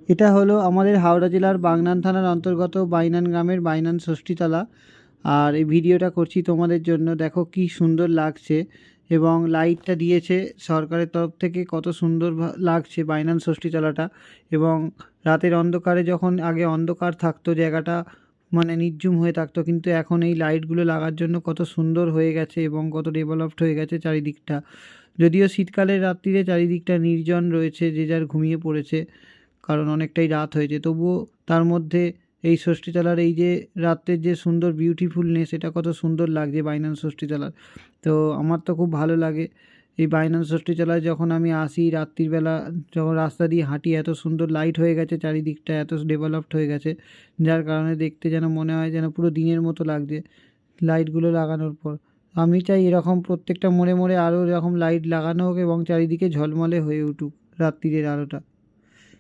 এটা হলো আমাদের হাওড়া জেলার বাগনান থানার অন্তর্গত বাইনান গ্রামের বাইনান ষষ্ঠীতলা। আর এই ভিডিওটা করছি তোমাদের জন্য। দেখো কি সুন্দর লাগছে, এবং লাইটটা দিয়েছে সরকারের তরফ থেকে, কত সুন্দর লাগছে বাইনান ষষ্ঠীতলাটা। এবং রাতের অন্ধকারে, যখন আগে অন্ধকার থাকতো জায়গাটা, মানে নির্ঝুম হয়ে থাকতো, কিন্তু এখন এই লাইটগুলো লাগার জন্য কত সুন্দর হয়ে গেছে এবং কত ডেভেলপড হয়ে গেছে চারিদিকটা। যদিও শীতকালের রাত্রিরে চারিদিকটা নির্জন রয়েছে, যে যার ঘুমিয়ে পড়েছে, কারণ অনেকটাই রাত হয়েছে, তবুও তার মধ্যে এই ষষ্ঠীতলার এই যে রাতের যে সুন্দর বিউটিফুলনেস, এটা কত সুন্দর লাগছে বাইনান ষষ্ঠীতলার। তো আমার তো খুব ভালো লাগে এই বাইনান ষষ্ঠীতলায়। যখন আমি আসি রাত্রিবেলা, যখন রাস্তা দিয়ে হাঁটি, এত সুন্দর লাইট হয়ে গেছে চারিদিকটা, এত ডেভেলপড হয়ে গেছে, যার কারণে দেখতে যেন মনে হয় যেন পুরো দিনের মতো লাগছে লাইটগুলো লাগানোর পর। আমি চাই এরকম প্রত্যেকটা মোড়ে মোড়ে আরও এরকম লাইট লাগানো হোক এবং চারিদিকে ঝলমলে হয়ে উঠুক রাত্রিরের আলোটা।